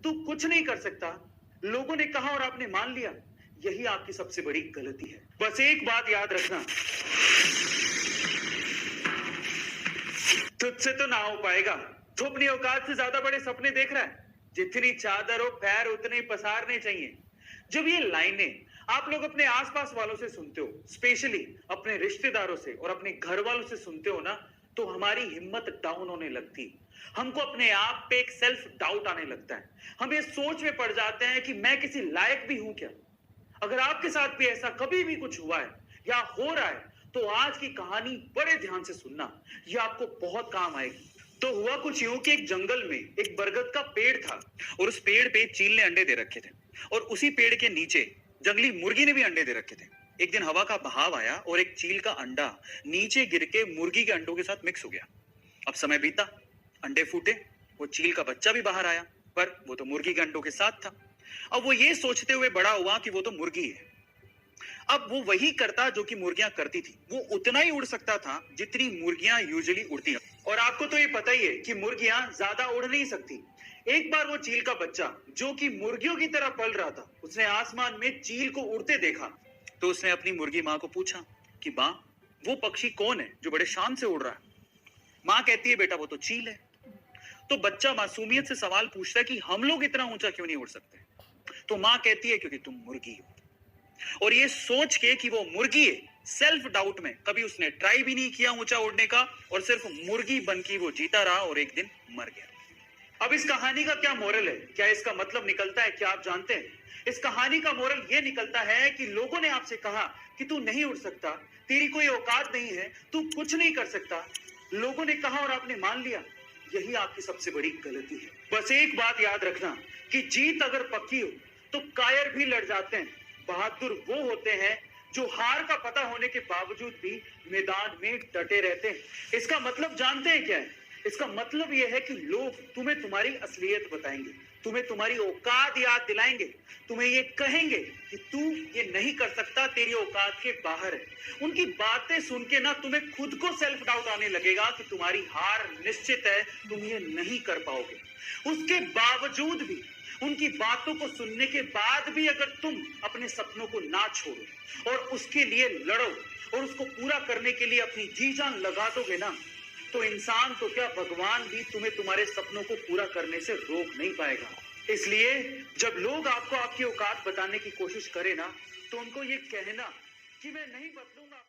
तू कुछ नहीं कर सकता, लोगों ने कहा और आपने मान लिया, यही आपकी सबसे बड़ी गलती है। बस एक बात याद रखना, तुझसे तो ना हो पाएगा। तू अपनी औकात से ज्यादा बड़े सपने देख रहा है। जितनी चादर हो पैर उतने ही पसारने चाहिए। जब ये लाइनें आप लोग अपने आसपास वालों से सुनते हो, स्पेशली अपने रिश्तेदारों से और अपने घर वालों से सुनते हो ना, तो हमारी हिम्मत डाउन होने लगती। हमको अपने आप पे एक सेल्फ डाउट आने लगता है। हम ये सोच में पड़ जाते हैं कि मैं किसी लायक भी हूं क्या। अगर आपके साथ भी ऐसा कभी भी कुछ हुआ है या हो रहा है, तो आज की कहानी बड़े ध्यान से सुनना, ये आपको बहुत काम आएगी। तो हुआ कुछ यूं कि एक जंगल में एक बरगद का पेड़ था और उस पेड़ पे चील ने अंडे दे रखे थे और उसी पेड़ के नीचे जंगली मुर्गी ने भी अंडे दे रखे थे। एक दिन हवा का बहाव आया और एक चील का अंडा नीचे गिर के मुर्गी के अंडों के साथ मिक्स हो गया। अब समय बीता, अंडे फूटे, वो चील का बच्चा भी बाहर आया, पर वो तो मुर्गी के अंडों के साथ था। अब वो ये सोचते हुए बड़ा हुआ कि वो तो मुर्गी है। अब वो वही करता जो कि मुर्गियां करती थी। वो उतना ही उड़ सकता था जितनी मुर्गियां यूजुअली उड़ती हैं। और आपको तो ये पता ही है कि मुर्गियां ज्यादा उड़ नहीं सकती। एक बार वो चील का बच्चा जो कि मुर्गियों की तरह पल रहा था, उसने आसमान में चील को उड़ते देखा। तो उसने अपनी मुर्गी माँ को पूछा कि माँ, वो पक्षी कौन है जो बड़े शान से उड़ रहा है। माँ कहती है, बेटा वो तो चील है। तो बच्चा मासूमियत से सवाल पूछता है कि हम लोग इतना ऊंचा क्यों नहीं उड़ सकते। तो माँ कहती है, क्योंकि तुम मुर्गी हो। और ये सोच के कि वो मुर्गी है, सेल्फ डाउट में कभी उसने ट्राई भी नहीं किया ऊंचा उड़ने का और सिर्फ मुर्गी बन के वो जीता रहा और एक दिन मर गया। अब इस कहानी का क्या मोरल है, क्या इसका मतलब निकलता है, क्या आप जानते हैं? इस कहानी का मोरल ये निकलता है कि लोगों ने आपसे कहा कि तू नहीं उड़ सकता, तेरी कोई औकात नहीं है, तू कुछ नहीं कर सकता। लोगों ने कहा और आपने मान लिया, यही आपकी सबसे बड़ी गलती है। बस एक बात याद रखना कि जीत अगर पक्की हो तो कायर भी लड़ जाते हैं। बहादुर वो होते हैं जो हार का पता होने के बावजूद भी मैदान में डटे रहते हैं। इसका मतलब जानते हैं क्या है? इसका मतलब यह है कि लोग तुम्हें तुम्हारी असलियत बताएंगे, तुम्हें तुम्हारी औकात याद दिलाएंगे, तुम्हें ये कहेंगे कि तू ये नहीं कर सकता, तेरी औकात के बाहर है। उनकी बातें सुन के ना तुम्हें खुद को सेल्फ डाउट आने लगेगा कि तुम्हारी हार निश्चित है, तुम ये नहीं कर पाओगे। उसके बावजूद भी, उनकी बातों को सुनने के बाद भी अगर तुम अपने सपनों को ना छोड़ो और उसके लिए लड़ो और उसको पूरा करने के लिए अपनी जी जान लगा दोगे ना, तो इंसान तो क्या, भगवान भी तुम्हें तुम्हारे सपनों को पूरा करने से रोक नहीं पाएगा। इसलिए जब लोग आपको आपकी औकात बताने की कोशिश करें ना, तो उनको ये कहना कि मैं नहीं बदलूंगा।